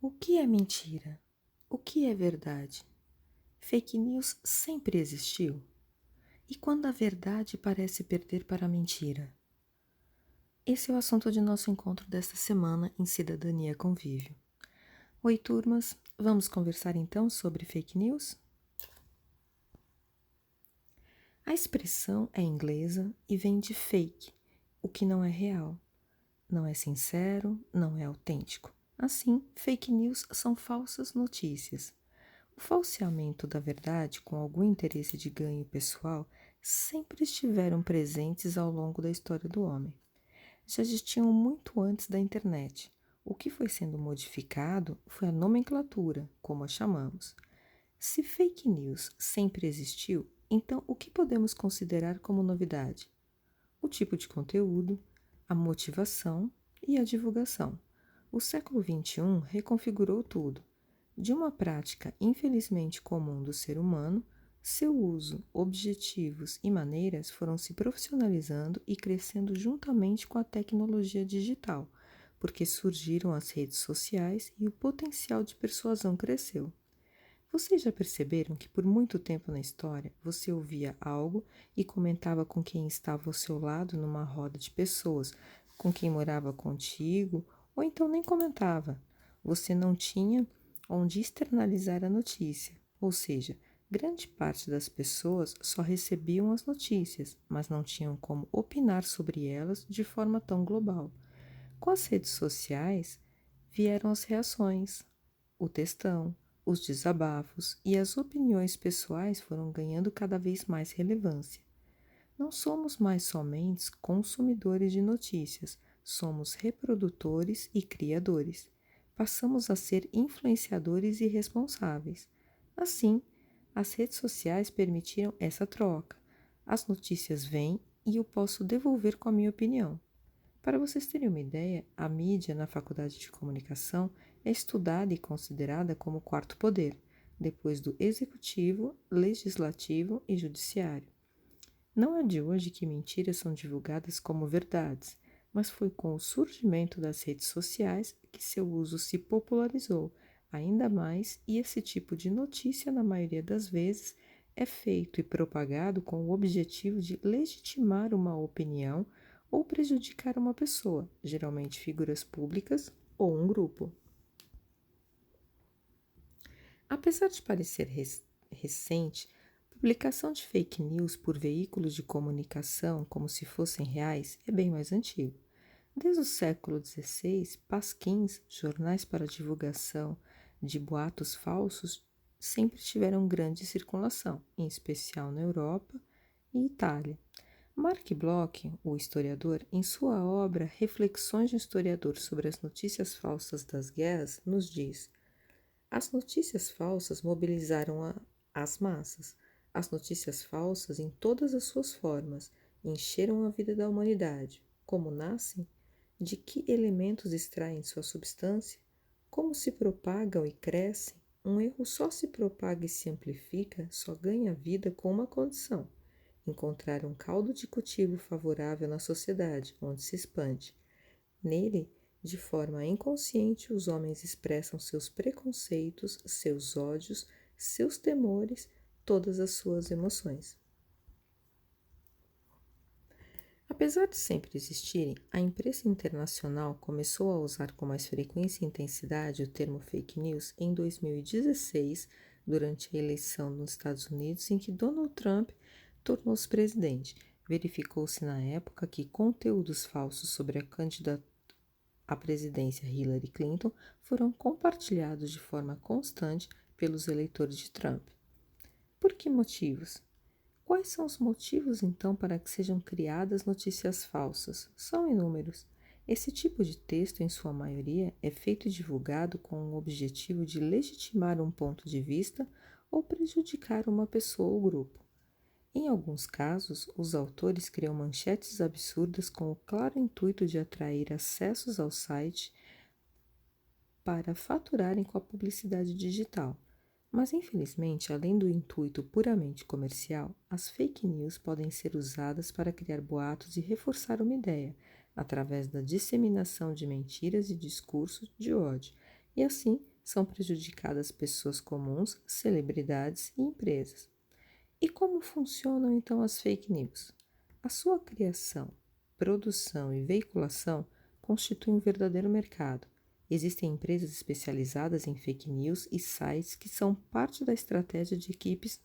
O que é mentira? O que é verdade? Fake news sempre existiu? E quando a verdade parece perder para a mentira? Esse é o assunto de nosso encontro desta semana em Cidadania Convívio. Oi, turmas, vamos conversar então sobre fake news? A expressão é inglesa e vem de fake, o que não é real, não é sincero, não é autêntico. Assim, fake news são falsas notícias. O falseamento da verdade com algum interesse de ganho pessoal sempre estiveram presentes ao longo da história do homem. Já existiam muito antes da internet. O que foi sendo modificado foi a nomenclatura, como a chamamos. Se fake news sempre existiu, então o que podemos considerar como novidade? O tipo de conteúdo, a motivação e a divulgação. O século XXI reconfigurou tudo. De uma prática infelizmente comum do ser humano, seu uso, objetivos e maneiras foram se profissionalizando e crescendo juntamente com a tecnologia digital, porque surgiram as redes sociais e o potencial de persuasão cresceu. Vocês já perceberam que por muito tempo na história você ouvia algo e comentava com quem estava ao seu lado numa roda de pessoas, com quem morava contigo, ou então nem comentava? Você não tinha onde externalizar a notícia, ou seja, grande parte das pessoas só recebiam as notícias, mas não tinham como opinar sobre elas de forma tão global. Com as redes sociais vieram as reações, o textão, os desabafos e as opiniões pessoais foram ganhando cada vez mais relevância. Não somos mais somente consumidores de notícias, somos reprodutores e criadores. Passamos a ser influenciadores e responsáveis. Assim, as redes sociais permitiram essa troca. As notícias vêm e eu posso devolver com a minha opinião. Para vocês terem uma ideia, a mídia na Faculdade de Comunicação é estudada e considerada como o quarto poder, depois do executivo, legislativo e judiciário. Não é de hoje que mentiras são divulgadas como verdades, mas foi com o surgimento das redes sociais que seu uso se popularizou ainda mais e esse tipo de notícia, na maioria das vezes, é feito e propagado com o objetivo de legitimar uma opinião ou prejudicar uma pessoa, geralmente figuras públicas ou um grupo. Apesar de parecer recente, a publicação de fake news por veículos de comunicação como se fossem reais é bem mais antigo. Desde o século XVI, pasquins, jornais para divulgação de boatos falsos, sempre tiveram grande circulação, em especial na Europa e Itália. Mark Bloch, o historiador, em sua obra Reflexões de um Historiador sobre as Notícias Falsas das Guerras, nos diz: as notícias falsas mobilizaram as massas. As notícias falsas, em todas as suas formas, encheram a vida da humanidade. Como nascem? De que elementos extraem sua substância? Como se propagam e crescem? Um erro só se propaga e se amplifica, só ganha vida com uma condição: encontrar um caldo de cultivo favorável na sociedade, onde se expande. Nele, de forma inconsciente, os homens expressam seus preconceitos, seus ódios, seus temores, todas as suas emoções. Apesar de sempre existirem, a imprensa internacional começou a usar com mais frequência e intensidade o termo fake news em 2016, durante a eleição nos Estados Unidos em que Donald Trump tornou-se presidente. Verificou-se na época que conteúdos falsos sobre a candidata à presidência Hillary Clinton foram compartilhados de forma constante pelos eleitores de Trump. Por que motivos? Quais são os motivos, então, para que sejam criadas notícias falsas? São inúmeros. Esse tipo de texto, em sua maioria, é feito e divulgado com o objetivo de legitimar um ponto de vista ou prejudicar uma pessoa ou grupo. Em alguns casos, os autores criam manchetes absurdas com o claro intuito de atrair acessos ao site para faturarem com a publicidade digital. Mas, infelizmente, além do intuito puramente comercial, as fake news podem ser usadas para criar boatos e reforçar uma ideia, através da disseminação de mentiras e discursos de ódio, e assim são prejudicadas pessoas comuns, celebridades e empresas. E como funcionam então as fake news? A sua criação, produção e veiculação constituem um verdadeiro mercado. Existem empresas especializadas em fake news e sites que são parte da estratégia de equipes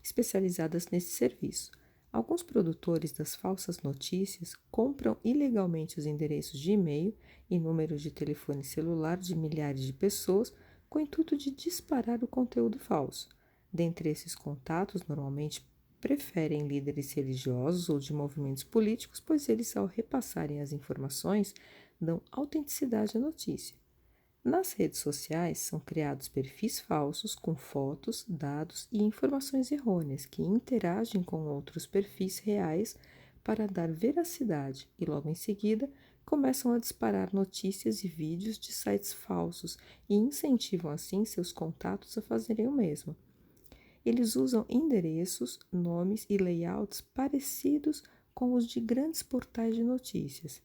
especializadas nesse serviço. Alguns produtores das falsas notícias compram ilegalmente os endereços de e-mail e números de telefone celular de milhares de pessoas com o intuito de disparar o conteúdo falso. Dentre esses contatos, normalmente preferem líderes religiosos ou de movimentos políticos, pois eles, ao repassarem as informações, dão autenticidade à notícia. Nas redes sociais são criados perfis falsos com fotos, dados e informações errôneas que interagem com outros perfis reais para dar veracidade e, logo em seguida, começam a disparar notícias e vídeos de sites falsos e incentivam assim seus contatos a fazerem o mesmo. Eles usam endereços, nomes e layouts parecidos com os de grandes portais de notícias,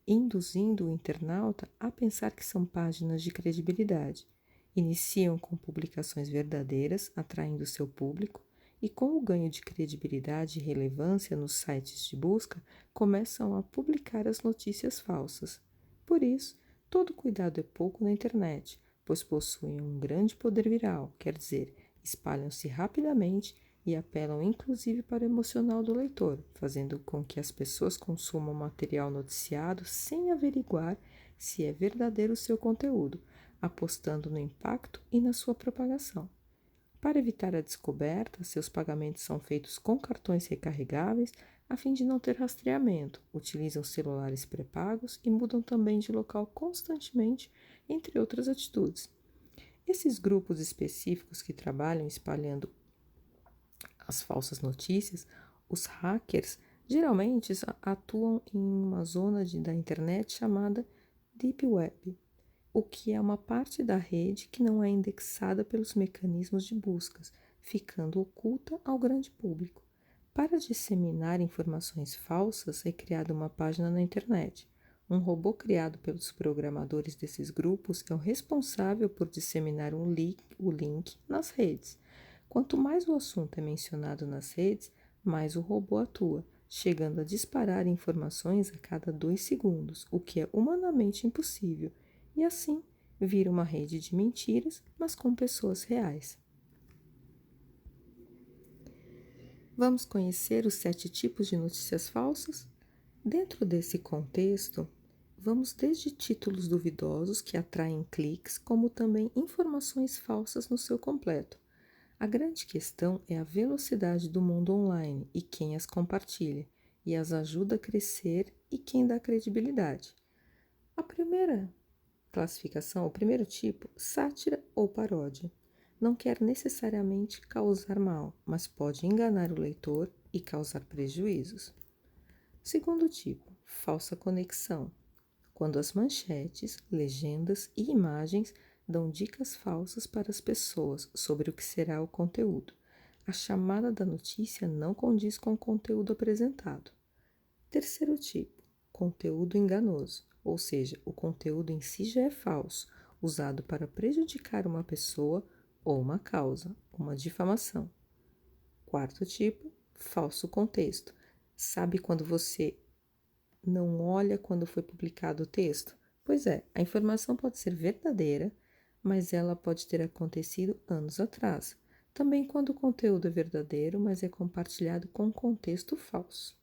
induzindo o internauta a pensar que são páginas de credibilidade. Iniciam com publicações verdadeiras, atraindo seu público, e com o ganho de credibilidade e relevância nos sites de busca, começam a publicar as notícias falsas. Por isso, todo cuidado é pouco na internet, pois possuem um grande poder viral, quer dizer, espalham-se rapidamente e apelam inclusive para o emocional do leitor, fazendo com que as pessoas consumam material noticiado sem averiguar se é verdadeiro o seu conteúdo, apostando no impacto e na sua propagação. Para evitar a descoberta, seus pagamentos são feitos com cartões recarregáveis a fim de não ter rastreamento, utilizam celulares pré-pagos e mudam também de local constantemente, entre outras atitudes. Esses grupos específicos que trabalham espalhando as falsas notícias, os hackers geralmente atuam em uma zona da internet chamada Deep Web, o que é uma parte da rede que não é indexada pelos mecanismos de buscas, ficando oculta ao grande público. Para disseminar informações falsas, é criada uma página na internet. Um robô criado pelos programadores desses grupos é o responsável por disseminar o link nas redes. Quanto mais o assunto é mencionado nas redes, mais o robô atua, chegando a disparar informações a cada 2 segundos, o que é humanamente impossível, e assim vira uma rede de mentiras, mas com pessoas reais. Vamos conhecer os 7 tipos de notícias falsas? Dentro desse contexto, vamos desde títulos duvidosos que atraem cliques, como também informações falsas no seu completo. A grande questão é a velocidade do mundo online e quem as compartilha, e as ajuda a crescer e quem dá credibilidade. A primeira classificação, o primeiro tipo, sátira ou paródia, não quer necessariamente causar mal, mas pode enganar o leitor e causar prejuízos. Segundo tipo, falsa conexão, quando as manchetes, legendas e imagens dão dicas falsas para as pessoas sobre o que será o conteúdo. A chamada da notícia não condiz com o conteúdo apresentado. Terceiro tipo, conteúdo enganoso, ou seja, o conteúdo em si já é falso, usado para prejudicar uma pessoa ou uma causa, uma difamação. Quarto tipo, falso contexto. Sabe quando você não olha quando foi publicado o texto? Pois é, a informação pode ser verdadeira, mas ela pode ter acontecido anos atrás. Também quando o conteúdo é verdadeiro, mas é compartilhado com contexto falso.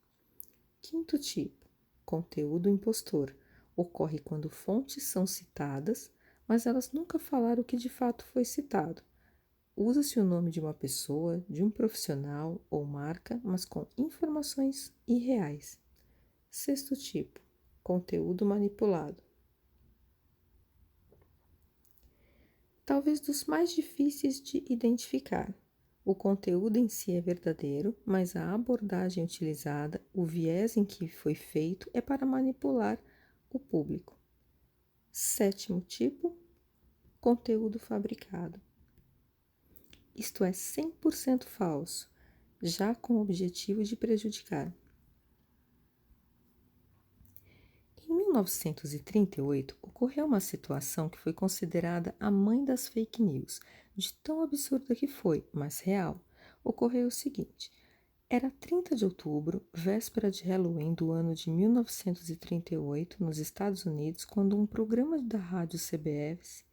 Quinto tipo, conteúdo impostor. Ocorre quando fontes são citadas, mas elas nunca falaram o que de fato foi citado. Usa-se o nome de uma pessoa, de um profissional ou marca, mas com informações irreais. Sexto tipo, conteúdo manipulado. Talvez dos mais difíceis de identificar. O conteúdo em si é verdadeiro, mas a abordagem utilizada, o viés em que foi feito é para manipular o público. Sétimo tipo, conteúdo fabricado. Isto é 100% falso, já com o objetivo de prejudicar. Em 1938, ocorreu uma situação que foi considerada a mãe das fake news, de tão absurda que foi, mas real. Ocorreu o seguinte: era 30 de outubro, véspera de Halloween do ano de 1938, nos Estados Unidos, quando um programa da rádio CBS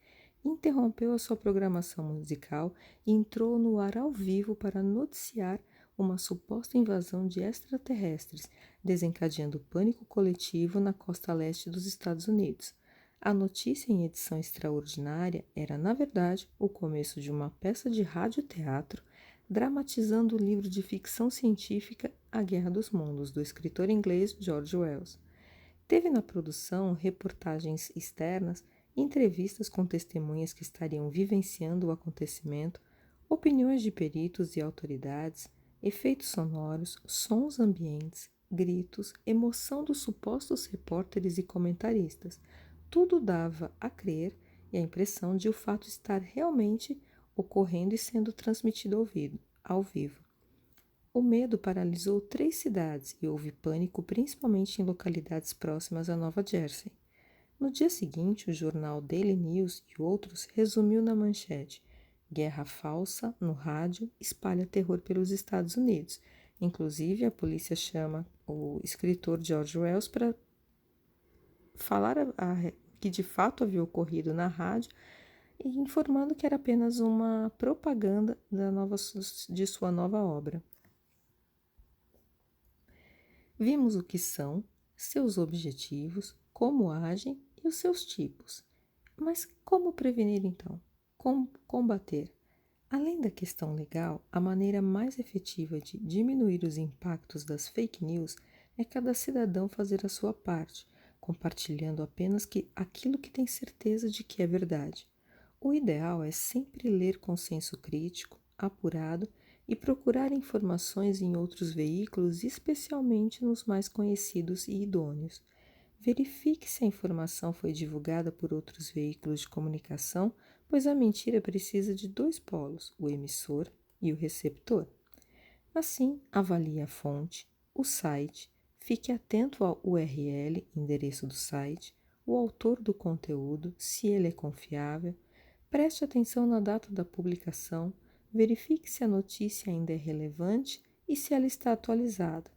interrompeu a sua programação musical e entrou no ar ao vivo para noticiar uma suposta invasão de extraterrestres, desencadeando pânico coletivo na costa leste dos Estados Unidos. A notícia em edição extraordinária era, na verdade, o começo de uma peça de rádio-teatro dramatizando o livro de ficção científica A Guerra dos Mundos, do escritor inglês George Wells. Teve na produção reportagens externas, entrevistas com testemunhas que estariam vivenciando o acontecimento, opiniões de peritos e autoridades, efeitos sonoros, sons ambientes, gritos, emoção dos supostos repórteres e comentaristas. Tudo dava a crer e a impressão de o fato estar realmente ocorrendo e sendo transmitido ao vivo. O medo paralisou 3 cidades e houve pânico principalmente em localidades próximas a Nova Jersey. No dia seguinte, o jornal Daily News e outros resumiu na manchete: Guerra falsa no rádio espalha terror pelos Estados Unidos. Inclusive, a polícia chama o escritor George Wells para falar que de fato havia ocorrido na rádio e informando que era apenas uma propaganda de sua nova obra. Vimos o que são, seus objetivos, como agem e os seus tipos. Mas como prevenir então? Como combater? Além da questão legal, a maneira mais efetiva de diminuir os impactos das fake news é cada cidadão fazer a sua parte, compartilhando apenas aquilo que tem certeza de que é verdade. O ideal é sempre ler com senso crítico, apurado e procurar informações em outros veículos, especialmente nos mais conhecidos e idôneos. Verifique se a informação foi divulgada por outros veículos de comunicação, pois a mentira precisa de 2 polos, o emissor e o receptor. Assim, avalie a fonte, o site, fique atento ao URL, endereço do site, o autor do conteúdo, se ele é confiável. Preste atenção na data da publicação, verifique se a notícia ainda é relevante e se ela está atualizada.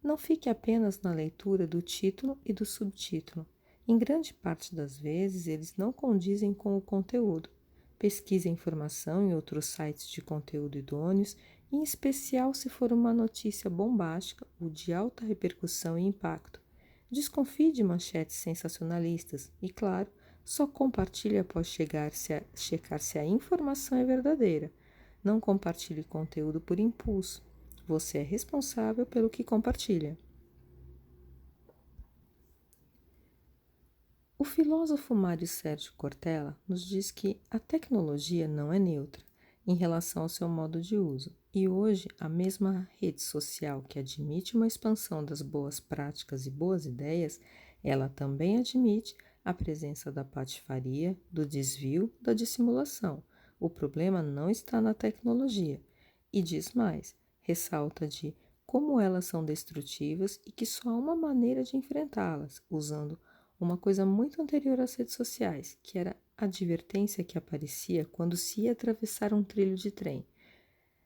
Não fique apenas na leitura do título e do subtítulo. Em grande parte das vezes, eles não condizem com o conteúdo. Pesquise a informação em outros sites de conteúdo idôneos, em especial se for uma notícia bombástica ou de alta repercussão e impacto. Desconfie de manchetes sensacionalistas e, claro, só compartilhe após checar se a informação é verdadeira. Não compartilhe conteúdo por impulso. Você é responsável pelo que compartilha. O filósofo Mário Sérgio Cortella nos diz que a tecnologia não é neutra em relação ao seu modo de uso, e hoje a mesma rede social que admite uma expansão das boas práticas e boas ideias, ela também admite a presença da patifaria, do desvio, da dissimulação. O problema não está na tecnologia. E diz mais, ressalta de como elas são destrutivas e que só há uma maneira de enfrentá-las, usando uma coisa muito anterior às redes sociais, que era a advertência que aparecia quando se ia atravessar um trilho de trem.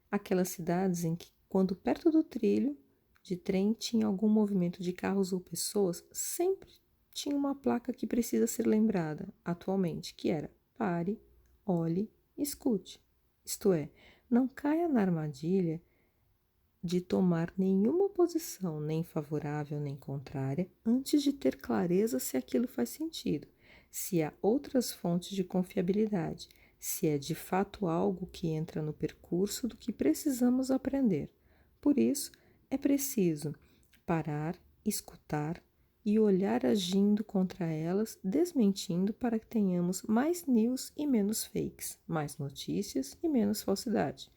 Aquelas cidades em que, quando perto do trilho de trem tinha algum movimento de carros ou pessoas, sempre tinha uma placa que precisa ser lembrada atualmente, que era: pare, olhe, escute. Isto é, não caia na armadilha de tomar nenhuma posição, nem favorável nem contrária, antes de ter clareza se aquilo faz sentido, se há outras fontes de confiabilidade, se é de fato algo que entra no percurso do que precisamos aprender. Por isso, é preciso parar, escutar e olhar agindo contra elas, desmentindo para que tenhamos mais news e menos fakes, mais notícias e menos falsidade.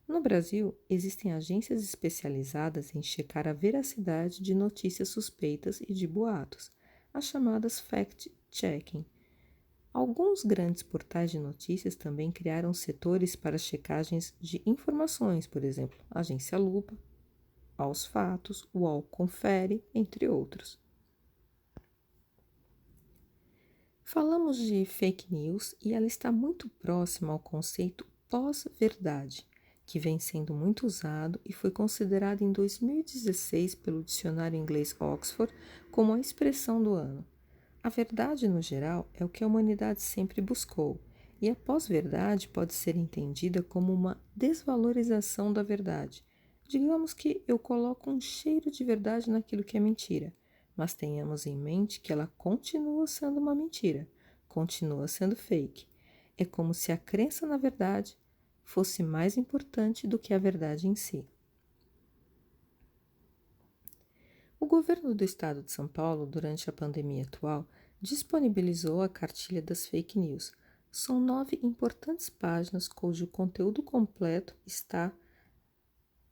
No Brasil, existem agências especializadas em checar a veracidade de notícias suspeitas e de boatos, as chamadas fact-checking. Alguns grandes portais de notícias também criaram setores para checagens de informações, por exemplo, a Agência Lupa, Aos Fatos, UOL Confere, entre outros. Falamos de fake news e ela está muito próxima ao conceito pós-verdade, que vem sendo muito usado e foi considerado em 2016 pelo dicionário inglês Oxford como a expressão do ano. A verdade, no geral, é o que a humanidade sempre buscou, e a pós-verdade pode ser entendida como uma desvalorização da verdade. Digamos que eu coloco um cheiro de verdade naquilo que é mentira, mas tenhamos em mente que ela continua sendo uma mentira, continua sendo fake. É como se a crença na verdade fosse mais importante do que a verdade em si. O governo do estado de São Paulo, durante a pandemia atual, disponibilizou a cartilha das fake news. São 9 importantes páginas cujo conteúdo completo está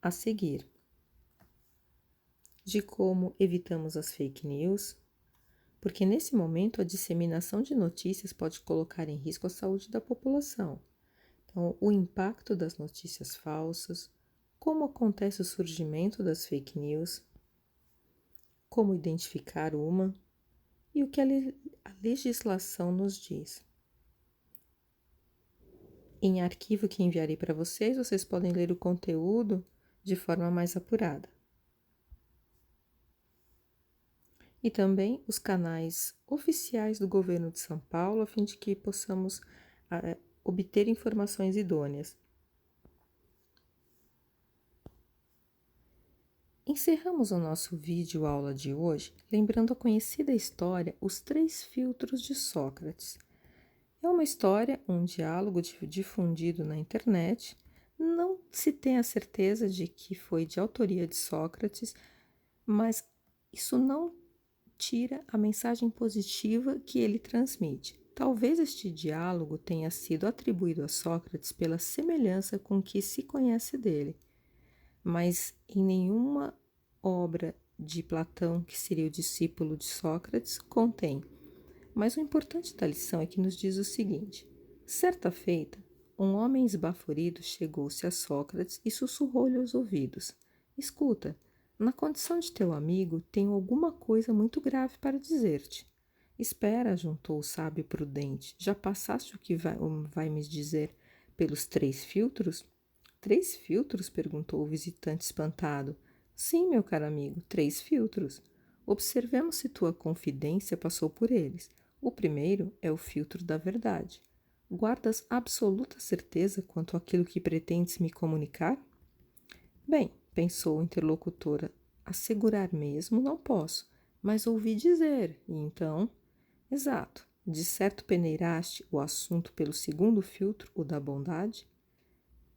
a seguir. De como evitamos as fake news, porque nesse momento a disseminação de notícias pode colocar em risco a saúde da população. Então, o impacto das notícias falsas, como acontece o surgimento das fake news, como identificar uma e o que a legislação nos diz. Em arquivo que enviarei para vocês, vocês podem ler o conteúdo de forma mais apurada. E também os canais oficiais do governo de São Paulo, a fim de que possamos obter informações idôneas. Encerramos o nosso vídeo aula de hoje lembrando a conhecida história Os Três Filtros de Sócrates. É uma história, um diálogo difundido na internet. Não se tem a certeza de que foi de autoria de Sócrates, mas isso não tira a mensagem positiva que ele transmite. Talvez este diálogo tenha sido atribuído a Sócrates pela semelhança com que se conhece dele, mas em nenhuma obra de Platão, que seria o discípulo de Sócrates, contém. Mas o importante da lição é que nos diz o seguinte: certa feita, um homem esbaforido chegou-se a Sócrates e sussurrou-lhe aos ouvidos: escuta, na condição de teu amigo, tenho alguma coisa muito grave para dizer-te. Espera, juntou o sábio prudente, já passaste o que vai me dizer pelos 3 filtros? 3 filtros? Perguntou o visitante espantado. Sim, meu caro amigo, 3 filtros. Observemos se tua confidência passou por eles. O primeiro é o filtro da verdade. Guardas absoluta certeza quanto àquilo que pretendes me comunicar? Bem, pensou a interlocutora, assegurar mesmo não posso, mas ouvi dizer, e então... Exato, de certo peneiraste o assunto pelo segundo filtro, o da bondade?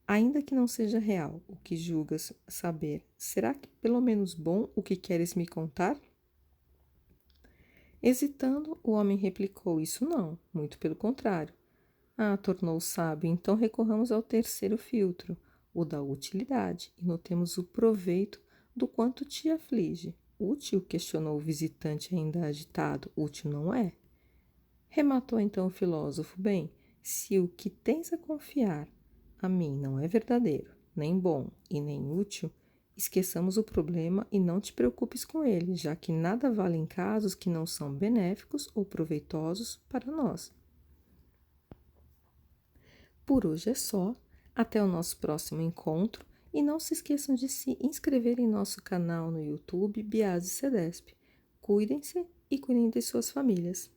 Ainda que não seja real o que julgas saber, será que pelo menos bom o que queres me contar? Hesitando, o homem replicou: isso não, muito pelo contrário. Ah, tornou o sábio, então recorramos ao terceiro filtro, o da utilidade, e notemos o proveito do quanto te aflige. Útil? Questionou o visitante ainda agitado. Útil não é? Rematou então o filósofo: bem, se o que tens a confiar a mim não é verdadeiro, nem bom e nem útil, esqueçamos o problema e não te preocupes com ele, já que nada vale em casos que não são benéficos ou proveitosos para nós. Por hoje é só. Até o nosso próximo encontro e não se esqueçam de se inscrever em nosso canal no YouTube Biase Cedesp. Cuidem-se e cuidem de suas famílias.